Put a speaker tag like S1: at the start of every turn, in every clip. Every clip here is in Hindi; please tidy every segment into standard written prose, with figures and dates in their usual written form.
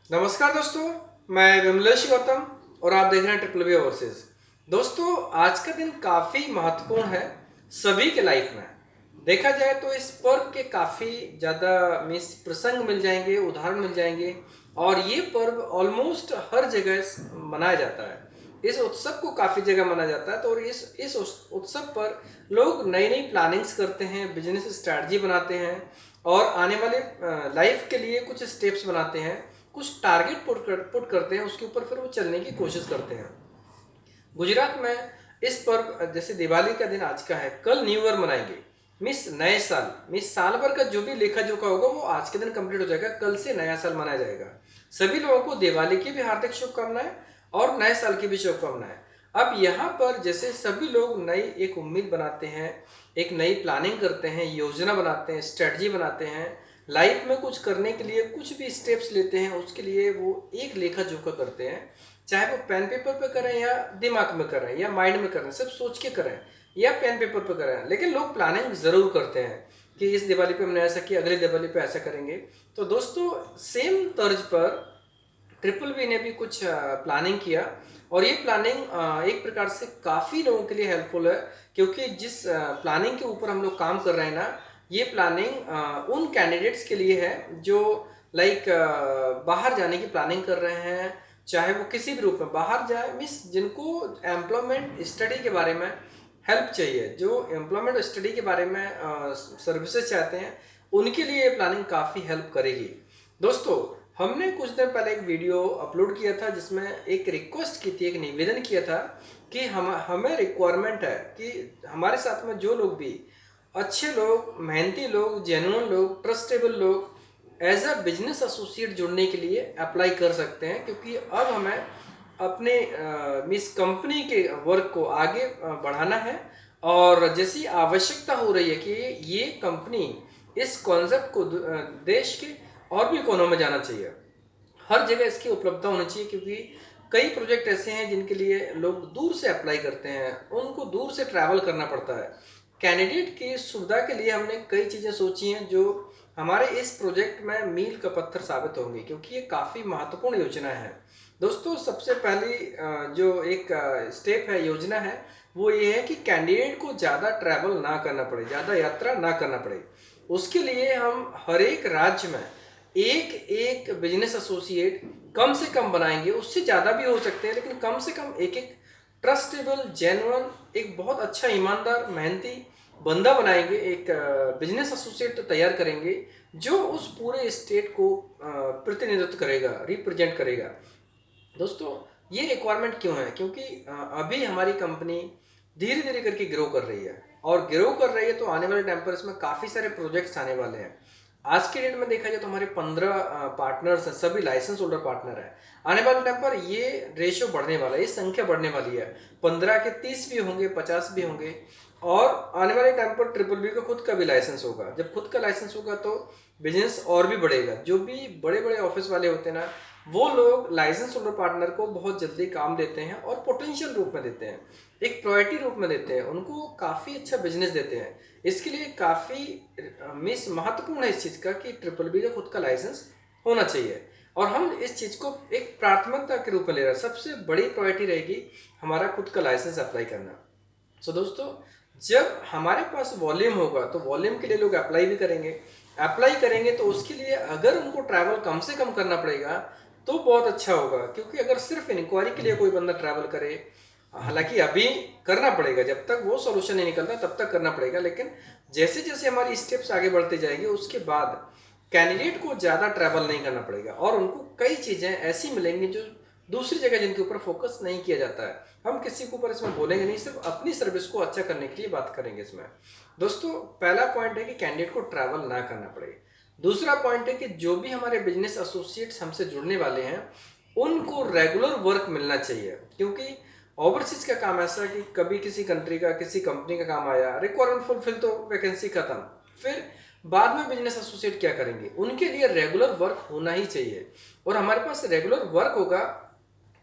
S1: नमस्कार दोस्तों, मैं विमलेश गौतम और आप देख रहे हैं ट्रिपल बी ओवरसीज। दोस्तों, आज का दिन काफ़ी महत्वपूर्ण है सभी के लाइफ में। देखा जाए तो इस पर्व के काफ़ी ज़्यादा मीन्स प्रसंग मिल जाएंगे, उदाहरण मिल जाएंगे और ये पर्व ऑलमोस्ट हर जगह मनाया जाता है। इस उत्सव को काफ़ी जगह मनाया जाता है। तो और इस उत्सव पर लोग नई नई प्लानिंग्स करते हैं, बिजनेस स्ट्रैटेजी बनाते हैं और आने वाले लाइफ के लिए कुछ स्टेप्स बनाते हैं, कुछ टारगेट पुट करते हैं, उसके ऊपर फिर वो चलने की कोशिश करते हैं। गुजरात में इस पर्व जैसे दिवाली का दिन आज का है, कल न्यू ईयर मनाएंगे। मिस नए साल, मिस साल भर का जो भी लेखा जोखा होगा वो आज के दिन कंप्लीट हो जाएगा, कल से नया साल मनाया जाएगा। सभी लोगों को दिवाली की भी हार्दिक शुभकामनाएं और नए साल की भी शुभकामनाएं। अब यहाँ पर जैसे सभी लोग नई एक उम्मीद बनाते हैं, एक नई प्लानिंग करते हैं, योजना बनाते हैं, स्ट्रेटजी बनाते हैं, लाइफ में कुछ करने के लिए कुछ भी स्टेप्स लेते हैं, उसके लिए वो एक लेखा जोखा करते हैं। चाहे वो पेन पेपर पे करें या दिमाग में करें या माइंड में करें, सब सोच के करें या पेन पेपर पे करें, लेकिन लोग प्लानिंग ज़रूर करते हैं कि इस दिवाली पे हमने ऐसा किया, अगली दिवाली पे ऐसा करेंगे। तो दोस्तों, सेम तर्ज पर ट्रिपल बी ने भी कुछ प्लानिंग किया और ये प्लानिंग एक प्रकार से काफ़ी लोगों के लिए हेल्पफुल है, क्योंकि जिस प्लानिंग के ऊपर हम लोग काम कर रहे हैं ना, ये प्लानिंग उन कैंडिडेट्स के लिए है जो लाइक बाहर जाने की प्लानिंग कर रहे हैं, चाहे वो किसी भी रूप में बाहर जाए, मीन्स जिनको एम्प्लॉयमेंट स्टडी के बारे में हेल्प चाहिए, जो एम्प्लॉयमेंट स्टडी के बारे में सर्विसेज चाहते हैं, उनके लिए ये प्लानिंग काफ़ी हेल्प करेगी। दोस्तों, हमने कुछ दिन पहले एक वीडियो अपलोड किया था जिसमें एक रिक्वेस्ट की थी, एक निवेदन किया था कि हमें रिक्वायरमेंट है कि हमारे साथ में जो लोग भी अच्छे लोग, मेहनती लोग, जेन्युइन लोग, ट्रस्टेबल लोग एज अ बिजनेस एसोसिएट जुड़ने के लिए अप्लाई कर सकते हैं, क्योंकि अब हमें अपने मिस कंपनी के वर्क को आगे बढ़ाना है और जैसी आवश्यकता हो रही है कि ये कंपनी इस कॉन्सेप्ट को देश के और भी कोनों में जाना चाहिए, हर जगह इसकी उपलब्धता होनी चाहिए, क्योंकि कई प्रोजेक्ट ऐसे हैं जिनके लिए लोग दूर से अप्लाई करते हैं, उनको दूर से ट्रैवल करना पड़ता है। कैंडिडेट की सुविधा के लिए हमने कई चीज़ें सोची हैं जो हमारे इस प्रोजेक्ट में मील का पत्थर साबित होंगी, क्योंकि ये काफ़ी महत्वपूर्ण योजना है। दोस्तों, सबसे पहली जो एक स्टेप है, योजना है, वो ये है कि कैंडिडेट को ज़्यादा ट्रैवल ना करना पड़े, ज़्यादा यात्रा ना करना पड़े। उसके लिए हम हर एक राज्य में एक एक बिजनेस एसोसिएट कम से कम बनाएंगे, उससे ज़्यादा भी हो सकते हैं, लेकिन कम से कम एक एक ट्रस्टेबल, जेन्युइन, एक बहुत अच्छा ईमानदार, मेहनती बंदा बनाएंगे, एक बिजनेस एसोसिएट तैयार करेंगे जो उस पूरे स्टेट को प्रतिनिधित्व करेगा, रिप्रेजेंट करेगा। दोस्तों, ये रिक्वायरमेंट क्यों है? क्योंकि अभी हमारी कंपनी धीरे धीरे करके ग्रो कर रही है और ग्रो कर रही है, तो आने वाले टाइम पर इसमें काफ़ी सारे प्रोजेक्ट्स आने वाले हैं। आज के डेट में देखा जाए तो हमारे 15 पार्टनर्स हैं, सभी लाइसेंस होल्डर पार्टनर हैं। आने वाले टाइम पर ये रेशियो बढ़ने वाला है, ये संख्या बढ़ने वाली है। 15 के 30 भी होंगे, 50 भी होंगे और आने वाले टाइम पर ट्रिपल बी का खुद का भी लाइसेंस होगा। जब खुद का लाइसेंस होगा तो बिजनेस और भी बढ़ेगा। जो भी बड़े बड़े ऑफिस वाले होते हैं ना, वो लोग लाइसेंस होल्डर पार्टनर को बहुत जल्दी काम देते हैं और पोटेंशियल रूप में देते हैं, एक प्रायोरिटी रूप में देते हैं, उनको काफ़ी अच्छा बिजनेस देते हैं। इसके लिए काफ़ी मिस महत्वपूर्ण है इस चीज़ का कि ट्रिपल बी का खुद का लाइसेंस होना चाहिए और हम इस चीज़ को एक प्राथमिकता के रूप में ले रहे हैं। सबसे बड़ी प्रायोरिटी रहेगी हमारा खुद का लाइसेंस अप्लाई करना। सो दोस्तों, जब हमारे पास वॉल्यूम होगा तो वॉल्यूम के लिए लोग अप्लाई भी करेंगे। अप्लाई करेंगे तो उसके लिए अगर उनको ट्रैवल कम से कम करना पड़ेगा तो बहुत अच्छा होगा, क्योंकि अगर सिर्फ इंक्वायरी के लिए कोई बंदा ट्रैवल करे, हालांकि अभी करना पड़ेगा, जब तक वो सोल्यूशन नहीं निकलता तब तक करना पड़ेगा, लेकिन जैसे जैसे हमारी स्टेप्स आगे बढ़ते जाएंगे उसके बाद कैंडिडेट को ज़्यादा ट्रैवल नहीं करना पड़ेगा और उनको कई चीज़ें ऐसी मिलेंगी जो दूसरी जगह जिनके ऊपर फोकस नहीं किया जाता है। हम किसी के ऊपर इसमें बोलेंगे नहीं, सिर्फ अपनी सर्विस को अच्छा करने के लिए बात करेंगे इसमें। दोस्तों, पहला पॉइंट है कि कैंडिडेट को ट्रैवल ना करना पड़े। दूसरा पॉइंट है कि जो भी हमारे बिजनेस एसोसिएट्स हमसे जुड़ने वाले हैं उनको रेगुलर वर्क मिलना चाहिए, क्योंकि ओवरसीज का काम ऐसा कि कभी किसी कंट्री का, किसी कंपनी का काम आया, रिक्वायरमेंट फुलफिल तो वैकेंसी खत्म, फिर बाद में बिजनेस एसोसिएट क्या करेंगे? उनके लिए रेगुलर वर्क होना ही चाहिए और हमारे पास रेगुलर वर्क होगा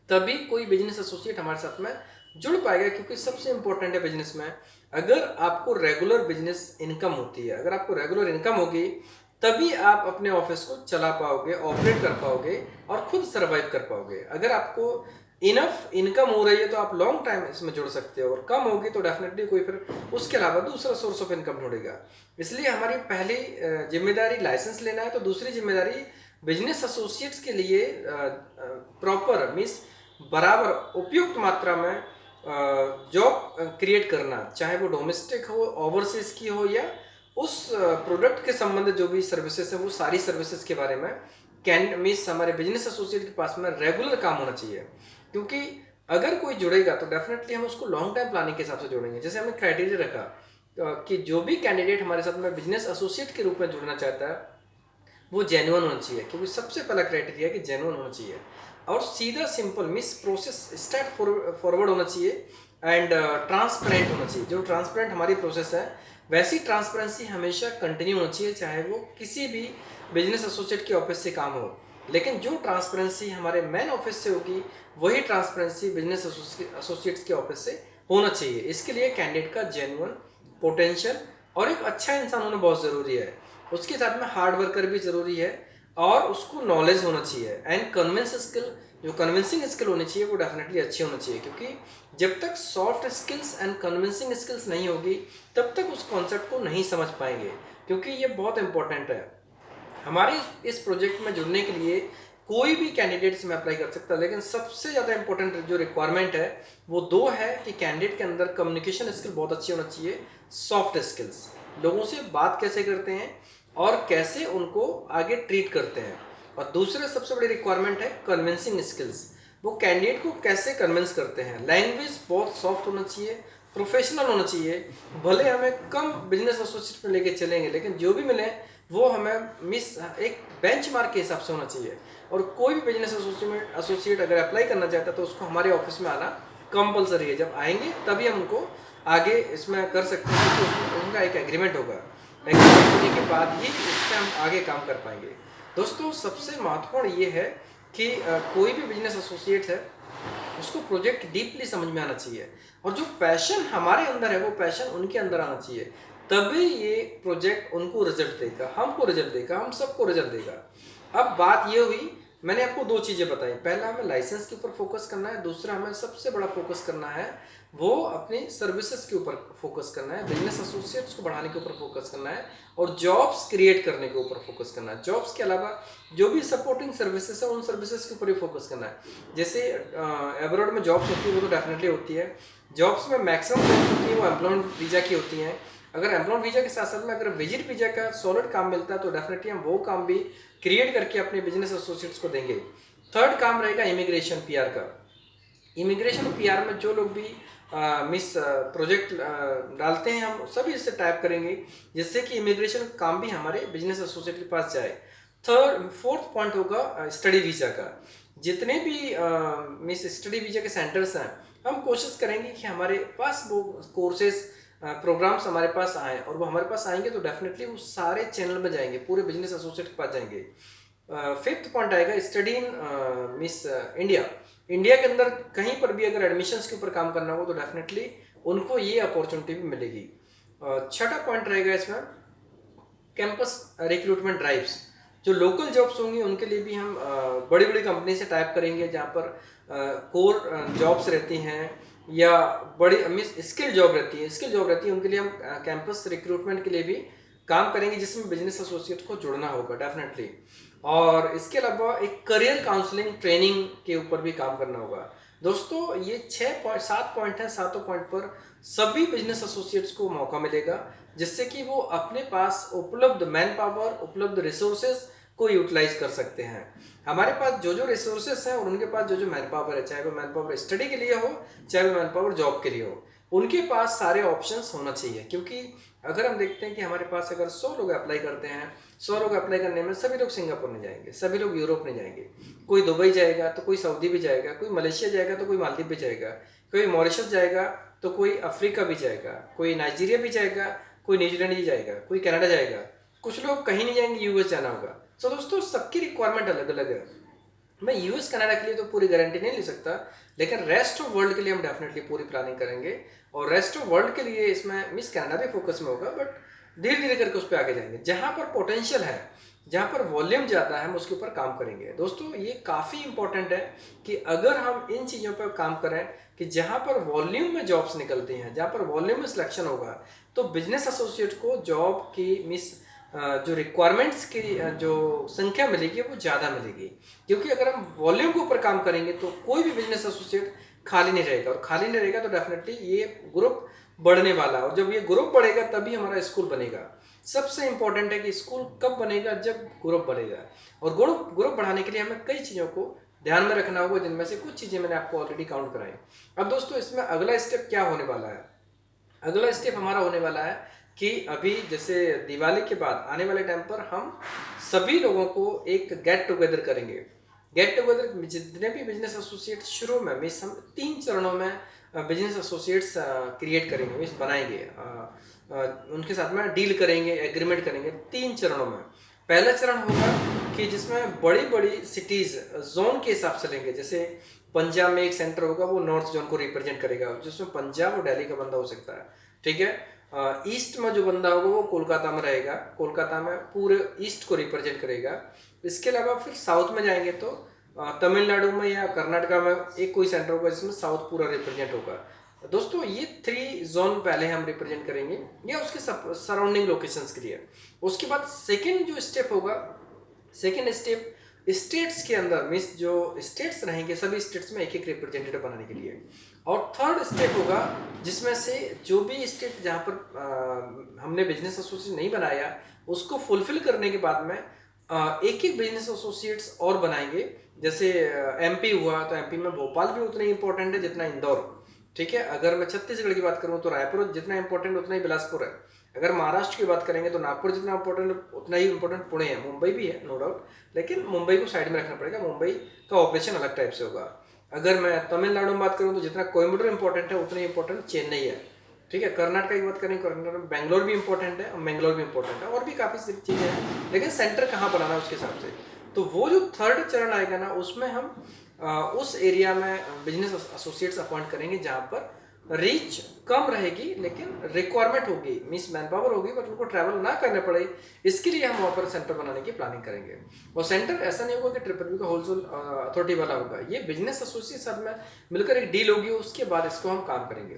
S1: तभी कोई बिजनेस एसोसिएट हमारे साथ में जुड़ पाएगा, क्योंकि सबसे इंपॉर्टेंट है बिजनेस में, अगर आपको रेगुलर बिजनेस इनकम होती है, अगर आपको रेगुलर इनकम होगी तभी आप अपने ऑफिस को चला पाओगे, ऑपरेट कर पाओगे और खुद सर्वाइव कर पाओगे। अगर आपको इनफ इनकम हो रही है तो आप लॉन्ग टाइम इसमें जुड़ सकते हो, और कम होगी तो डेफिनेटली कोई फिर उसके अलावा दूसरा सोर्स ऑफ इनकम ढूंढेगा। इसलिए हमारी पहली जिम्मेदारी लाइसेंस लेना है, तो दूसरी जिम्मेदारी बिजनेस एसोसिएट्स के लिए प्रॉपर मीन्स बराबर उपयुक्त मात्रा में जॉब क्रिएट करना, चाहे वो डोमेस्टिक हो, ओवरसीज की हो, या उस प्रोडक्ट के संबंधित जो भी सर्विसेज है वो सारी सर्विसेज के बारे में कैन मीन्स हमारे बिजनेस एसोसिएट के पास में रेगुलर काम होना चाहिए। क्योंकि अगर कोई जुड़ेगा तो डेफिनेटली हम उसको लॉन्ग टाइम प्लानिंग के हिसाब से जोड़ेंगे। जैसे हमने क्राइटेरिया रखा कि जो भी कैंडिडेट हमारे साथ में बिजनेस एसोसिएट के रूप में जुड़ना चाहता है वो जेन्युइन होना चाहिए, क्योंकि सबसे पहला क्राइटेरिया है कि जेन्युइन होना चाहिए, और सीधा simple means process straight forward होना चाहिए, एंड ट्रांसपेरेंट होना चाहिए। जो ट्रांसपेरेंट हमारी प्रोसेस है वैसी ट्रांसपेरेंसी हमेशा कंटिन्यू होना चाहिए, चाहे वो किसी भी बिजनेस एसोसिएट के ऑफिस से काम हो। लेकिन जो ट्रांसपेरेंसी हमारे मेन ऑफिस से होगी वही ट्रांसपेरेंसी बिजनेस एसोसिएट्स के ऑफिस से होना चाहिए। इसके लिए कैंडिडेट का जेन्युइन पोटेंशियल और एक अच्छा इंसान होना बहुत ज़रूरी है। उसके साथ में हार्ड वर्कर भी ज़रूरी है, और उसको नॉलेज होना चाहिए, एंड कन्विंस स्किल, जो कन्विंसिंग स्किल होनी चाहिए वो डेफिनेटली अच्छी होनी चाहिए। क्योंकि जब तक soft skills and convincing skills नहीं होगी तब तक उस कॉन्सेप्ट को नहीं समझ पाएंगे, क्योंकि ये बहुत इंपॉर्टेंट है। हमारे इस प्रोजेक्ट में जुड़ने के लिए कोई भी कैंडिडेट्स में अप्लाई कर सकता है, लेकिन सबसे ज़्यादा इंपॉर्टेंट जो रिक्वायरमेंट है वो दो है कि कैंडिडेट के अंदर कम्युनिकेशन स्किल बहुत अच्छी होना चाहिए, सॉफ्ट स्किल्स, लोगों से बात कैसे करते हैं और कैसे उनको आगे ट्रीट करते हैं, और दूसरे सबसे बड़ी रिक्वायरमेंट है कन्विंसिंग स्किल्स, वो कैंडिडेट को कैसे कन्विंस करते हैं। लैंग्वेज बहुत सॉफ्ट होना चाहिए, प्रोफेशनल होना चाहिए। भले हमें कम बिजनेस एसोसिएट में लेके चलेंगे, लेकिन जो भी मिले वो हमें एक बेंचमार्क के हिसाब से होना चाहिए। और कोई भी बिजनेस एसोसिएट अगर अप्लाई करना चाहता है तो उसको हमारे ऑफिस में आना कंपलसरी है। जब आएंगे तभी हम उनको आगे इसमें कर सकते हैं, कि उसमें उनका एक एग्रीमेंट होगा, एग्रीमेंट होने के बाद ही इसमें हम आगे काम कर पाएंगे। दोस्तों, सबसे महत्वपूर्ण ये है कि कोई भी बिजनेस एसोसिएट है उसको प्रोजेक्ट डीपली समझ में आना चाहिए, और जो पैशन हमारे अंदर है वो पैशन उनके अंदर आना चाहिए, तभी ये प्रोजेक्ट उनको रिजल्ट देगा, हमको रिजल्ट देगा, हम सबको रिजल्ट देगा। अब बात ये हुई, मैंने आपको दो चीज़ें बताई, पहला हमें लाइसेंस के ऊपर फोकस करना है, दूसरा हमें सबसे बड़ा फोकस करना है वो अपनी सर्विसेज के ऊपर फोकस करना है, बिजनेस एसोसिएट्स को बढ़ाने के ऊपर फोकस करना है, और जॉब्स क्रिएट करने के ऊपर फोकस करना है। जॉब्स के अलावा जो भी सपोर्टिंग सर्विसेज है उन सर्विसेज के ऊपर ही फोकस करना है। जैसे एब्रॉड में जॉब्स होती है वो तो डेफिनेटली होती है, जॉब्स में मैक्सिमम जॉब्स होती है वो एम्प्लॉयमेंट वीज़ा की होती हैं। अगर एम्प्लॉयमेंट वीज़ा के साथ साथ में अगर विजिट वीज़ा का सॉलिड काम मिलता है तो डेफिनेटली हम वो काम भी क्रिएट करके अपने बिजनेस एसोसिएट्स को देंगे। थर्ड काम रहेगा इमिग्रेशन पीआर का। इमिग्रेशन पीआर में जो लोग भी प्रोजेक्ट डालते हैं हम सभी इससे टाइप करेंगे, जिससे कि इमिग्रेशन काम भी हमारे बिजनेस एसोसिएट के पास जाए। फोर्थ पॉइंट होगा स्टडी वीज़ा का। जितने भी स्टडी वीज़ा के सेंटर्स हैं हम कोशिश करेंगे कि हमारे पास वो कोर्सेज प्रोग्राम्स हमारे पास आए, और वो हमारे पास आएंगे तो डेफिनेटली वो सारे चैनल में जाएंगे, पूरे बिजनेस एसोसिएट के पास जाएंगे। फिफ्थ पॉइंट आएगा स्टडी इन इंडिया। इंडिया के अंदर कहीं पर भी अगर एडमिशन्स के ऊपर काम करना हो तो डेफिनेटली उनको ये अपॉर्चुनिटी भी मिलेगी। छठा पॉइंट रहेगा इसमें कैंपस रिक्रूटमेंट ड्राइव्स। जो लोकल जॉब्स होंगी उनके लिए भी हम बड़ी बड़ी कंपनी से टाइप करेंगे, जहाँ पर कोर जॉब्स रहती हैं या बड़ी स्किल जॉब रहती है, उनके लिए हम कैंपस रिक्रूटमेंट के लिए भी काम करेंगे, जिसमें बिजनेस एसोसिएट को जुड़ना होगा डेफिनेटली। और इसके अलावा एक करियर काउंसलिंग ट्रेनिंग के ऊपर भी काम करना होगा। दोस्तों, ये 7 पॉइंट हैं, सातों पॉइंट पर सभी बिजनेस एसोसिएट्स को मौका मिलेगा, जिससे कि वो अपने पास उपलब्ध मैन पावर, उपलब्ध रिसोर्सेज को यूटिलाइज कर सकते हैं। हमारे पास जो जो रिसोर्सेज हैं और उनके पास जो जो मैन पावर है, चाहे वो मैन पावर स्टडी के लिए हो चाहे वो मैन पावर जॉब के लिए हो, उनके पास सारे ऑप्शंस होना चाहिए। क्योंकि अगर हम देखते हैं कि हमारे पास अगर 100 लोग अप्लाई करते हैं, 100 लोग अप्लाई करने में सभी लोग सिंगापुर नहीं जाएंगे, सभी लोग यूरोप नहीं जाएंगे, कोई दुबई जाएगा तो कोई सऊदी भी जाएगा, कोई मलेशिया जाएगा तो कोई मालदीव भी जाएगा, कोई मॉरिशस जाएगा तो कोई अफ्रीका भी जाएगा, कोई नाइजीरिया भी जाएगा, कोई न्यूजीलैंड भी जाएगा, कोई कनाडा जाएगा, कुछ लोग कहीं नहीं जाएंगे, यूएस जाना होगा। तो दोस्तों, सबकी रिक्वायरमेंट अलग अलग है। मैं यूएस कनाडा के लिए तो पूरी गारंटी नहीं ले सकता, लेकिन रेस्ट ऑफ वर्ल्ड के लिए हम डेफिनेटली पूरी प्लानिंग करेंगे। और रेस्ट ऑफ वर्ल्ड के लिए इसमें कनाडा भी फोकस में होगा, बट धीरे धीरे करके उस पर आगे जाएंगे। जहाँ पर पोटेंशियल है, जहाँ पर वॉल्यूम ज़्यादा है, हम उसके ऊपर काम करेंगे। दोस्तों ये काफ़ी इंपॉर्टेंट है कि अगर हम इन चीज़ों पर काम करें कि जहाँ पर वॉल्यूम में जॉब्स निकलती हैं, जहाँ पर वॉल्यूम में सिलेक्शन होगा, तो बिजनेस एसोसिएट को जॉब की जो रिक्वायरमेंट्स की जो संख्या मिलेगी वो ज़्यादा मिलेगी। क्योंकि अगर हम वॉल्यूम के ऊपर काम करेंगे तो कोई भी बिजनेस एसोसिएट खाली नहीं रहेगा, और खाली नहीं रहेगा तो डेफिनेटली ये ग्रुप बढ़ने वाला है। और जब ये ग्रुप बढ़ेगा तभी हमारा स्कूल बनेगा। सबसे इंपॉर्टेंट है कि स्कूल कब बनेगा, जब ग्रुप बढ़ेगा। और ग्रुप बढ़ाने के लिए हमें कई चीज़ों को ध्यान में रखना होगा, जिनमें से कुछ चीज़ें मैंने आपको ऑलरेडी काउंट कराई। अब दोस्तों इसमें अगला स्टेप क्या होने वाला है? अगला स्टेप हमारा होने वाला है कि अभी जैसे दिवाली के बाद आने वाले टाइम पर हम सभी लोगों को एक गेट टुगेदर करेंगे। गेट टुगेदर जितने भी बिजनेस एसोसिएट्स शुरू में मीन्स हम 3 चरणों में बिजनेस एसोसिएट्स क्रिएट करेंगे, मीन्स बनाएंगे, उनके साथ में डील करेंगे, एग्रीमेंट करेंगे 3 चरणों में। पहला चरण होगा कि जिसमें बड़ी बड़ी सिटीज़ जोन के हिसाब से लेंगे। जैसे पंजाब में एक सेंटर होगा, वो नॉर्थ जोन को रिप्रेजेंट करेगा, जिसमें पंजाब और दिल्ली का बंदा हो सकता है, ठीक है। ईस्ट में जो बंदा होगा वो कोलकाता में रहेगा, कोलकाता में पूरे ईस्ट को रिप्रेजेंट करेगा। इसके अलावा फिर साउथ में जाएंगे तो तमिलनाडु में या कर्नाटका में एक कोई सेंटर होगा जिसमें साउथ पूरा रिप्रेजेंट होगा। दोस्तों ये 3 जोन पहले हम रिप्रेजेंट करेंगे या उसके सराउंडिंग लोकेशंस के लिए। उसके बाद सेकेंड जो स्टेप होगा, सेकेंड स्टेप स्टेट्स के अंदर मीन्स जो स्टेट्स रहेंगे सभी स्टेट्स में एक एक रिप्रेजेंटेटिव बनाने के लिए। और थर्ड स्टेप होगा जिसमें से जो भी स्टेट जहाँ पर हमने बिजनेस एसोसिएट नहीं बनाया उसको फुलफिल करने के बाद में एक एक बिजनेस एसोसिएट्स और बनाएंगे। जैसे एमपी हुआ तो एमपी में भोपाल भी उतना ही इंपॉर्टेंट है जितना इंदौर, ठीक है। अगर मैं छत्तीसगढ़ की बात करूँ तो रायपुर जितना इंपॉर्टेंट उतना ही बिलासपुर है। अगर महाराष्ट्र की बात करेंगे तो नागपुर जितना इंपॉर्टेंट उतना ही इंपॉर्टेंट पुणे है। मुंबई भी है नो डाउट, लेकिन मुंबई को साइड में रखना पड़ेगा, मुंबई का ऑपरेशन अलग टाइप से होगा। अगर मैं तमिलनाडु में बात करूँ तो जितना कोयम्बटूर इंपॉर्टेंट है उतना ही इंपॉर्टेंट चेन्नई है, ठीक है। कर्नाटक की बात करें, कर्नाटक में बेंगलोर भी इंपॉर्टेंट है और मैंगलोर भी इंपॉर्टेंट है, और भी काफ़ी चीज़ें हैं, लेकिन सेंटर कहाँ बनाना है उसके हिसाब से। तो वो जो थर्ड चरण आएगा ना उसमें हम उस एरिया में बिजनेस एसोसिएट्स अपॉइंट करेंगे जहाँ पर रीच कम रहेगी लेकिन रिक्वायरमेंट होगी, मीन्स मैन पावर होगी, बट उनको ट्रैवल ना करने पड़े। इसके लिए हम वहाँ पर सेंटर बनाने की प्लानिंग करेंगे। और सेंटर ऐसा नहीं होगा कि ट्रिपल बी का होलसेल अथॉरिटी वाला होगा, ये बिजनेस एसोसिएट सब में मिलकर एक डील होगी, उसके बाद इसको हम काम करेंगे।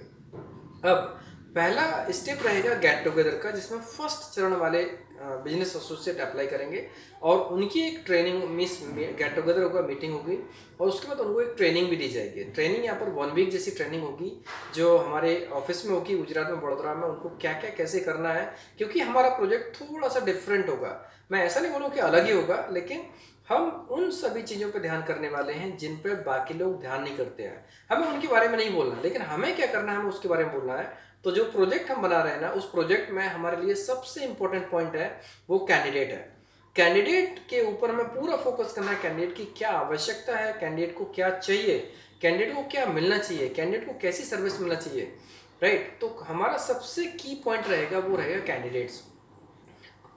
S1: अब पहला स्टेप रहेगा गेट टुगेदर का, जिसमें फर्स्ट चरण वाले बिजनेस एसोसिएट अप्लाई करेंगे और उनकी एक ट्रेनिंग मीन्स गेट टुगेदर होगा, मीटिंग होगी, और उसके बाद उनको एक ट्रेनिंग भी दी जाएगी। ट्रेनिंग यहाँ पर 1 वीक जैसी ट्रेनिंग होगी जो हमारे ऑफिस में होगी गुजरात में, बड़ोदरा में। उनको क्या क्या कैसे करना है, क्योंकि हमारा प्रोजेक्ट थोड़ा सा डिफरेंट होगा। मैं ऐसा नहीं बोलूँ कि अलग ही होगा, लेकिन हम उन सभी चीज़ों पर ध्यान करने वाले हैं जिन पर बाकी लोग ध्यान नहीं करते हैं। हमें उनके बारे में नहीं बोलना, लेकिन हमें क्या करना है हमें उसके बारे में बोलना है। तो जो प्रोजेक्ट हम बना रहे हैं ना, उस प्रोजेक्ट में हमारे लिए सबसे इंपॉर्टेंट पॉइंट है वो कैंडिडेट है। कैंडिडेट के ऊपर हमें पूरा फोकस करना है, कैंडिडेट की क्या आवश्यकता है, कैंडिडेट को क्या चाहिए, कैंडिडेट को क्या मिलना चाहिए, कैंडिडेट को कैसी सर्विस मिलना चाहिए, राइट। तो हमारा सबसे की पॉइंट रहेगा वो रहेगा कैंडिडेट्स।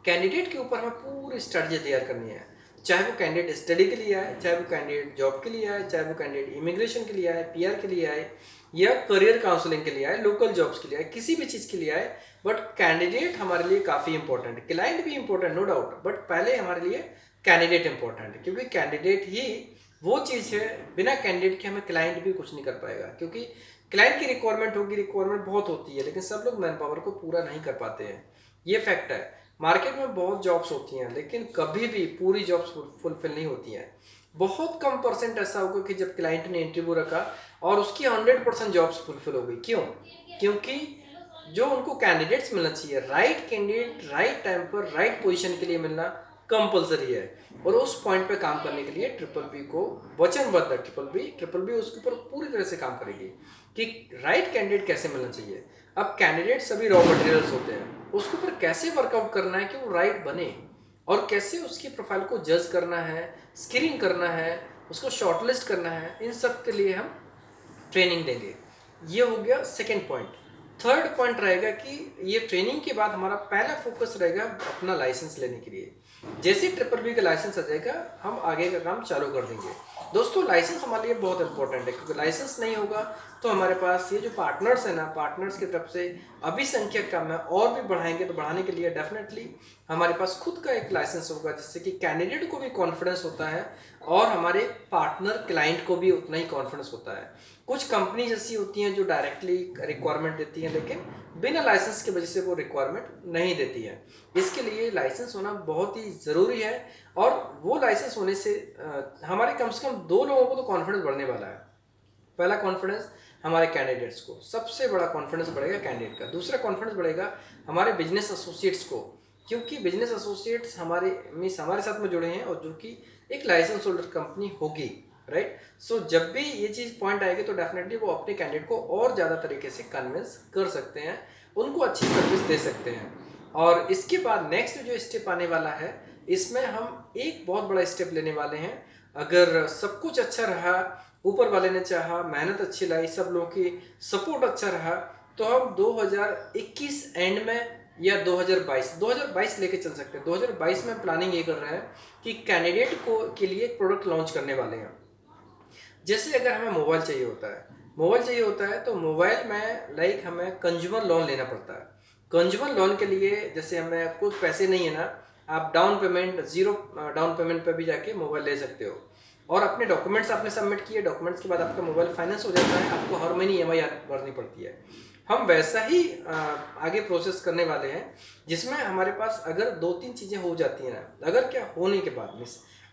S1: कैंडिडेट के ऊपर हमें पूरी स्ट्रेटजी तैयार करनी है, चाहे वो कैंडिडेट स्टडी के लिए आए, चाहे वो कैंडिडेट जॉब के लिए आए, चाहे वो कैंडिडेट इमिग्रेशन के लिए आए, पीआर के लिए आए, या करियर काउंसलिंग के लिए आए, लोकल जॉब्स के लिए आए, किसी भी चीज़ के लिए आए। बट कैंडिडेट हमारे लिए काफ़ी इंपॉर्टेंट है। क्लाइंट भी इंपॉर्टेंट नो डाउट, बट पहले हमारे लिए कैंडिडेट इंपॉर्टेंट है, क्योंकि कैंडिडेट ही वो चीज़ है, बिना कैंडिडेट के हमें क्लाइंट भी कुछ नहीं कर पाएगा। क्योंकि क्लाइंट की रिक्वायरमेंट होगी, रिक्वायरमेंट बहुत होती है, लेकिन सब लोग मैन पावर को पूरा नहीं कर पाते हैं, ये फैक्ट है। मार्केट में बहुत जॉब्स होती हैं, लेकिन कभी भी पूरी जॉब्स फुलफिल नहीं होती हैं। बहुत कम परसेंट ऐसा होगा कि जब क्लाइंट ने इंटरव्यू रखा और उसकी 100% जॉब्स फुलफिल हो गई। क्यों? क्योंकि जो उनको कैंडिडेट्स मिलना चाहिए, राइट कैंडिडेट राइट टाइम पर राइट पोजीशन के लिए मिलना कंपलसरी है। और उस पॉइंट पे काम करने के लिए ट्रिपल बी को वचनबद्ध है। ट्रिपल बी उसके ऊपर पूरी तरह से काम करेगी कि राइट कैंडिडेट कैसे मिलना चाहिए। अब कैंडिडेट सभी रॉ मटेरियल्स होते हैं, उसके ऊपर कैसे वर्कआउट करना है कि वो राइट बने, और कैसे उसकी प्रोफाइल को जज करना है, स्क्रीनिंग करना है, उसको शॉर्टलिस्ट करना है, इन सब के लिए हम ट्रेनिंग देंगे। ये हो गया सेकेंड पॉइंट। थर्ड पॉइंट रहेगा कि ये ट्रेनिंग के बाद हमारा पहला फोकस रहेगा अपना लाइसेंस लेने के लिए। जैसे ट्रिपल बी का लाइसेंस आ जाएगा हम आगे का काम चालू कर देंगे। दोस्तों लाइसेंस हमारे लिए बहुत इंपॉर्टेंट है, क्योंकि लाइसेंस नहीं होगा तो हमारे पास ये जो पार्टनर्स है ना, पार्टनर्स की तरफ से अभी संख्या कम है, और भी बढ़ाएंगे तो बढ़ाने के लिए डेफिनेटली हमारे पास खुद का एक लाइसेंस होगा, जिससे कि कैंडिडेट को भी कॉन्फिडेंस होता है और हमारे पार्टनर क्लाइंट को भी उतना ही कॉन्फिडेंस होता है। कुछ कंपनी जैसी होती हैं जो डायरेक्टली रिक्वायरमेंट देती हैं, लेकिन बिना लाइसेंस की वजह से वो रिक्वायरमेंट नहीं देती है। इसके लिए लाइसेंस होना बहुत ही ज़रूरी है, और वो लाइसेंस होने से हमारे कम से कम दो लोगों को तो कॉन्फिडेंस बढ़ने वाला है। पहला कॉन्फिडेंस हमारे कैंडिडेट्स को, सबसे बड़ा कॉन्फिडेंस बढ़ेगा कैंडिडेट का। दूसरा कॉन्फिडेंस बढ़ेगा हमारे बिजनेस एसोसिएट्स को, क्योंकि बिजनेस एसोसिएट्स हमारे साथ में जुड़े हैं, और जो कि एक लाइसेंस होल्डर कंपनी होगी, राइट। सो जब भी ये चीज़ पॉइंट आएगी तो डेफिनेटली वो अपने कैंडिडेट को और ज़्यादा तरीके से कन्विंस कर सकते हैं, उनको अच्छी सर्विस दे सकते हैं। और इसके बाद नेक्स्ट जो स्टेप आने वाला है, इसमें हम एक बहुत बड़ा स्टेप लेने वाले हैं। अगर सब कुछ अच्छा रहा, ऊपर वाले ने चाहा, मेहनत अच्छी लाई, सब लोगों की सपोर्ट अच्छा रहा, तो हम 2021 एंड में या 2022 लेके चल सकते हैं। 2022 में प्लानिंग ये कर रहे हैं कि कैंडिडेट को के लिए एक प्रोडक्ट लॉन्च करने वाले हैं। जैसे अगर हमें मोबाइल चाहिए होता है तो मोबाइल में हमें कंज्यूमर लोन लेना पड़ता है। कंज्यूमर लोन के लिए जैसे हमें कुछ पैसे नहीं है ना, आप जीरो डाउन पेमेंट पे भी जाके मोबाइल ले सकते हो, और अपने डॉक्यूमेंट्स आपने सबमिट किए, डॉक्यूमेंट्स के बाद आपका मोबाइल फाइनेंस हो जाता है, आपको हर महीने EMI भरनी पड़ती है। हम वैसा ही आगे प्रोसेस करने वाले हैं, जिसमें हमारे पास अगर 2-3 चीज़ें हो जाती हैं ना, अगर क्या होने के बाद में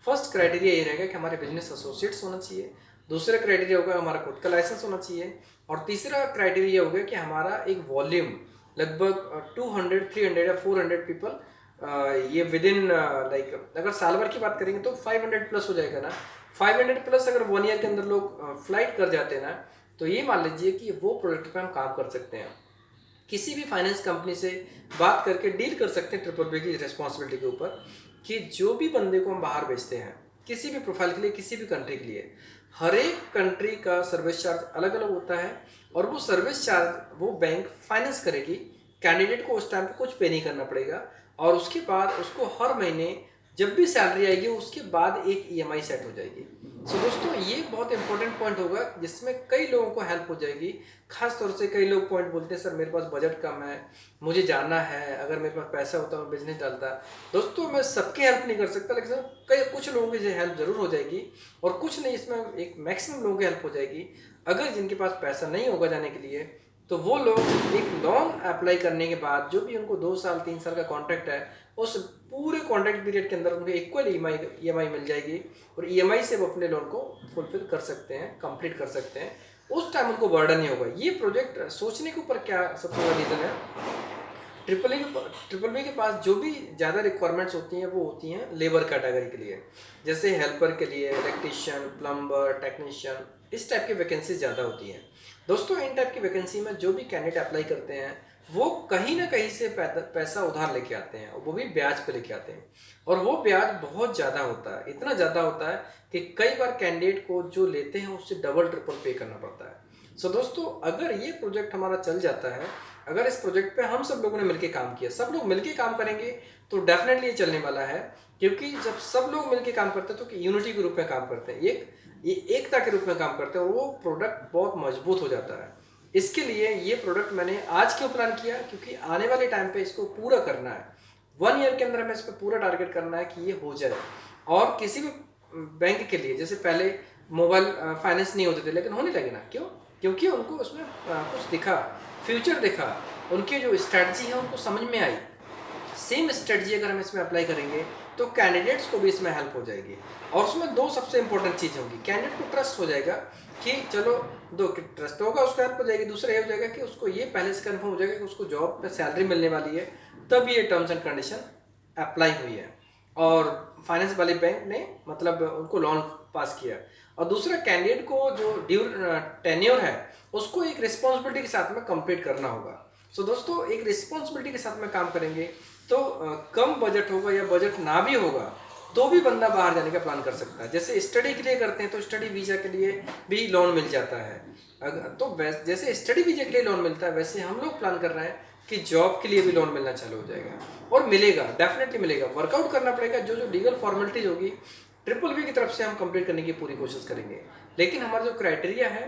S1: फर्स्ट क्राइटेरिया ये रहेगा कि हमारे बिजनेस एसोसिएट्स होना चाहिए, दूसरा क्राइटेरिया होगा हमारा खुद का लाइसेंस होना चाहिए, और तीसरा क्राइटेरिया होगा कि हमारा एक वॉल्यूम लगभग 200, 300 या 400 पीपल, ये विद इन अगर साल भर की बात करेंगे तो 500 प्लस हो जाएगा ना। 500 प्लस अगर 1 ईयर के अंदर लोग फ्लाइट कर जाते हैं ना, तो ये मान लीजिए कि वो प्रोडक्ट पे हम काम कर सकते हैं। किसी भी फाइनेंस कंपनी से बात करके डील कर सकते हैं ट्रिपल बी की रिस्पॉन्सिबिलिटी के ऊपर, कि जो भी बंदे को हम बाहर भेजते हैं किसी भी प्रोफाइल के लिए, किसी भी कंट्री के लिए, हर एक कंट्री का सर्विस चार्ज अलग अलग होता है, और वो सर्विस चार्ज वो बैंक फाइनेंस करेगी। कैंडिडेट को उस टाइम पे कुछ पे नहीं करना पड़ेगा, और उसके बाद उसको हर महीने जब भी सैलरी आएगी उसके बाद एक EMI सेट हो जाएगी। सो दोस्तों ये बहुत इंपॉर्टेंट पॉइंट होगा, जिसमें कई लोगों को हेल्प हो जाएगी। खास तौर से कई लोग पॉइंट बोलते हैं, सर मेरे पास बजट कम है, मुझे जाना है, अगर मेरे पास पैसा होता मैं बिजनेस डालता। दोस्तों मैं सबकी हेल्प नहीं कर सकता, लेकिन कुछ लोगों की हेल्प ज़रूर हो जाएगी, और कुछ नहीं, इसमें एक मैक्सिमम लोगों की हेल्प हो जाएगी। अगर जिनके पास पैसा नहीं होगा जाने के लिए, तो वो लोग एक लोन अप्लाई करने के बाद जो भी उनको 2 साल 3 साल का कॉन्ट्रैक्ट है, उस पूरे कॉन्ट्रैक्ट पीरियड के अंदर उनको इक्वल EMI मिल जाएगी, और EMI से वो अपने लोन को फुलफिल कर सकते हैं, कंप्लीट कर सकते हैं। उस टाइम उनको बर्डन नहीं होगा। ये प्रोजेक्ट सोचने के ऊपर क्या सबसे बड़ा रीज़न है, ट्रिपल बी के पास जो भी ज़्यादा रिक्वायरमेंट्स होती हैं वो होती हैं लेबर कैटेगरी के लिए, जैसे हेल्पर के लिए, इलेक्ट्रीशियन, प्लम्बर, टेक्नीशियन, इस टाइप की वैकेंसी ज़्यादा होती हैं। दोस्तों इन टाइप की वैकेंसी में जो भी कैंडिडेट अप्लाई करते हैं वो कहीं ना कहीं से पैसा उधार लेके आते हैं, और वो भी ब्याज पे लेके आते हैं, और वो ब्याज बहुत ज़्यादा होता है, इतना ज़्यादा होता है कि कई बार कैंडिडेट को जो लेते हैं उससे डबल ट्रिपल पे करना पड़ता है। सो दोस्तों अगर ये प्रोजेक्ट हमारा चल जाता है, अगर इस प्रोजेक्ट पे हम सब लोगों ने मिलके काम किया, सब लोग मिलके काम करेंगे, तो डेफिनेटली ये चलने वाला है। क्योंकि जब सब लोग मिलके काम करते हैं तो यूनिटी के रूप में काम करते हैं, एकता के रूप में काम करते हैं, और वो प्रोडक्ट बहुत मजबूत हो जाता है। इसके लिए ये प्रोडक्ट मैंने आज क्यों प्लान किया, क्योंकि आने वाले टाइम पे इसको पूरा करना है। 1 ईयर के अंदर हमें इस पर पूरा टारगेट करना है कि ये हो जाए। और किसी भी बैंक के लिए, जैसे पहले मोबाइल फाइनेंस नहीं होते थे, लेकिन होने लगे ना, क्यों? क्योंकि उनको उसमें कुछ दिखा, फ्यूचर दिखा, उनकी जो स्ट्रैटेजी है उनको समझ में आई। सेम स्ट्रेटजी अगर हम इसमें अप्लाई करेंगे तो कैंडिडेट्स को भी इसमें हेल्प हो जाएगी। और उसमें 2 सबसे इंपॉर्टेंट चीज़ होगी, कैंडिडेट को ट्रस्ट हो जाएगा कि चलो, 2 ट्रस्ट होगा, उसको हेल्प हो जाएगी। दूसरा ये हो जाएगा कि उसको ये पहले से कन्फर्म हो जाएगा कि उसको जॉब पे सैलरी मिलने वाली है, तब ये टर्म्स एंड कंडीशन अप्लाई हुई है, और फाइनेंस वाले बैंक ने मतलब उनको लोन पास किया। और दूसरा कैंडिडेट को जो टेन्योर है उसको एक रिस्पॉन्सिबिलिटी के साथ में कंप्लीट करना होगा। सो दोस्तों एक रिस्पॉन्सिबिलिटी के साथ में काम करेंगे तो कम बजट होगा या बजट ना भी होगा तो भी बंदा बाहर जाने का प्लान कर सकता है। जैसे स्टडी के लिए करते हैं तो स्टडी वीज़ा के लिए भी लोन मिल जाता है। तो जैसे स्टडी वीज़ा के लिए लोन मिलता है, वैसे हम लोग प्लान कर रहे हैं कि जॉब के लिए भी लोन मिलना चालू हो जाएगा और मिलेगा, डेफिनेटली मिलेगा। वर्कआउट करना पड़ेगा, जो जो लीगल फॉर्मेलिटीज होगी ट्रिपल बी की तरफ से हम कंप्लीट करने की पूरी कोशिश करेंगे। लेकिन हमारा जो क्राइटेरिया है,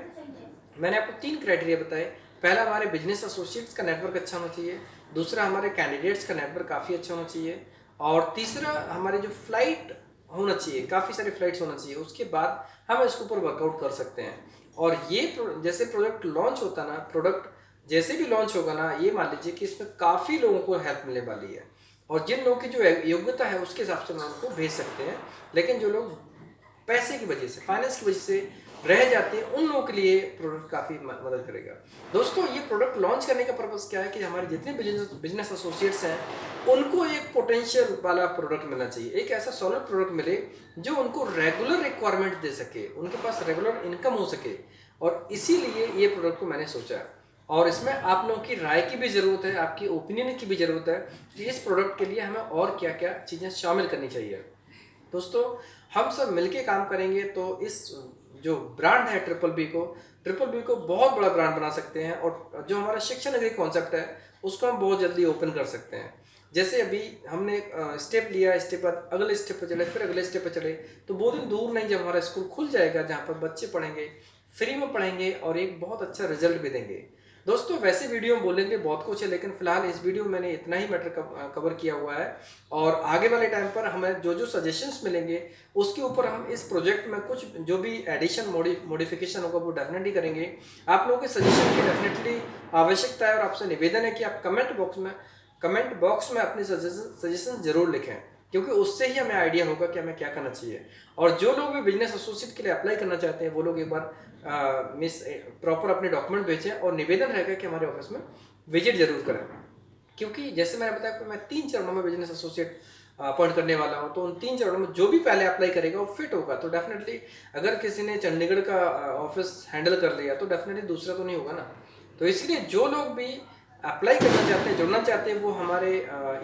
S1: मैंने आपको 3 क्राइटेरिया बताए। पहला, हमारे बिजनेस एसोसिएट्स का नेटवर्क अच्छा होना चाहिए। दूसरा, हमारे कैंडिडेट्स का नेटवर्क काफ़ी अच्छा होना चाहिए। और तीसरा, हमारे जो फ्लाइट होना चाहिए, काफ़ी सारे फ्लाइट्स होना चाहिए। उसके बाद हम इसके ऊपर वर्कआउट कर सकते हैं। और ये जैसे प्रोडक्ट लॉन्च होता ना, प्रोडक्ट जैसे भी लॉन्च होगा ना, ये मान लीजिए कि इसमें काफ़ी लोगों को हेल्प मिलने वाली है। और जिन लोगों की जो योग्यता है उसके हिसाब से हम उनको भेज सकते हैं। लेकिन जो लोग पैसे की वजह से, फाइनेंस की वजह से रह जाते हैं, उन लोगों के लिए प्रोडक्ट काफ़ी मदद करेगा। दोस्तों, ये प्रोडक्ट लॉन्च करने का पर्पज़ क्या है कि हमारे जितने बिजनेस एसोसिएट्स हैं उनको एक पोटेंशियल वाला प्रोडक्ट मिलना चाहिए। एक ऐसा सॉलिड प्रोडक्ट मिले जो उनको रेगुलर रिक्वायरमेंट दे सके, उनके पास रेगुलर इनकम हो सके। और इसीलिए ये प्रोडक्ट को मैंने सोचा। और इसमें आप लोगों की राय की भी ज़रूरत है, आपकी ओपिनियन की भी ज़रूरत है कि इस प्रोडक्ट के लिए हमें और क्या क्या चीज़ें शामिल करनी चाहिए। दोस्तों, हम सब मिलके काम करेंगे तो इस जो ब्रांड है ट्रिपल बी को बहुत बड़ा ब्रांड बना सकते हैं। और जो हमारा शिक्षा नगरी कॉन्सेप्ट है उसको हम बहुत जल्दी ओपन कर सकते हैं। जैसे अभी हमने स्टेप लिया, स्टेप बाद अगले स्टेप पर चले, फिर अगले स्टेप पर चले, तो बहुत दिन दूर नहीं जब हमारा स्कूल खुल जाएगा जहाँ पर बच्चे पढ़ेंगे, फ्री में पढ़ेंगे और एक बहुत अच्छा रिजल्ट भी देंगे। दोस्तों, वैसे वीडियो में बोलने के लिए बहुत कुछ है, लेकिन फिलहाल इस वीडियो में मैंने इतना ही मैटर कवर किया हुआ है। और आगे वाले टाइम पर हमें जो जो सजेशंस मिलेंगे उसके ऊपर हम इस प्रोजेक्ट में कुछ जो भी एडिशन मॉडिफिकेशन होगा वो डेफिनेटली करेंगे। आप लोगों के सजेशन की डेफिनेटली आवश्यकता है और आपसे निवेदन है कि आप कमेंट बॉक्स में अपने सजेशन जरूर लिखें, क्योंकि उससे ही हमें आइडिया होगा कि हमें क्या करना चाहिए। और जो लोग भी बिजनेस एसोसिएट के लिए अप्लाई करना चाहते हैं वो लोग एक बार प्रॉपर अपने डॉक्यूमेंट भेजें। और निवेदन रहेगा कि हमारे ऑफिस में विजिट जरूर करें, क्योंकि जैसे मैंने बताया कि मैं 3 चरणों में बिजनेस एसोसिएट अपॉइंट करने वाला हूँ। तो उन 3 चरणों में जो भी पहले अप्लाई करेगा वो फिट होगा। तो डेफिनेटली अगर किसी ने चंडीगढ़ का ऑफिस हैंडल कर लिया तो डेफिनेटली दूसरा तो नहीं होगा ना। तो इसलिए जो लोग भी अप्लाई करना चाहते हैं, जुड़ना चाहते हैं, वो हमारे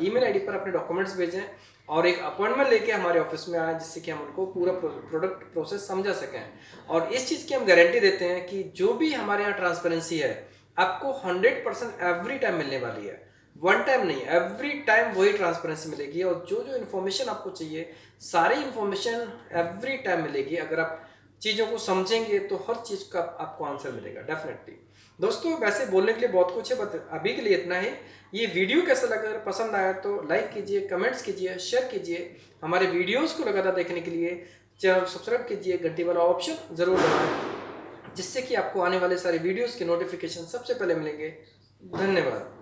S1: ईमेल आईडी पर अपने डॉक्यूमेंट्स भेजें और एक अपॉइंटमेंट लेके हमारे ऑफिस में आए, जिससे कि हम उनको पूरा प्रोडक्ट प्रोसेस समझा सकें। और इस चीज़ की हम गारंटी देते हैं कि जो भी हमारे यहाँ ट्रांसपेरेंसी है आपको 100% एवरी टाइम मिलने वाली है। वन टाइम नहीं, एवरी टाइम वही ट्रांसपेरेंसी मिलेगी। और जो जो इन्फॉर्मेशन आपको चाहिए, सारी इन्फॉर्मेशन एवरी टाइम मिलेगी। अगर आप चीज़ों को समझेंगे तो हर चीज़ का आपको आंसर मिलेगा डेफिनेटली। दोस्तों, वैसे बोलने के लिए बहुत कुछ है, बट अभी के लिए इतना ही। ये वीडियो कैसा लगा, अगर पसंद आया तो लाइक कीजिए, कमेंट्स कीजिए, शेयर कीजिए। हमारे वीडियोस को लगातार देखने के लिए चैनल सब्सक्राइब कीजिए, घंटी वाला ऑप्शन ज़रूर दबाएं, जिससे कि आपको आने वाले सारे वीडियोस के नोटिफिकेशन सबसे पहले मिलेंगे। धन्यवाद।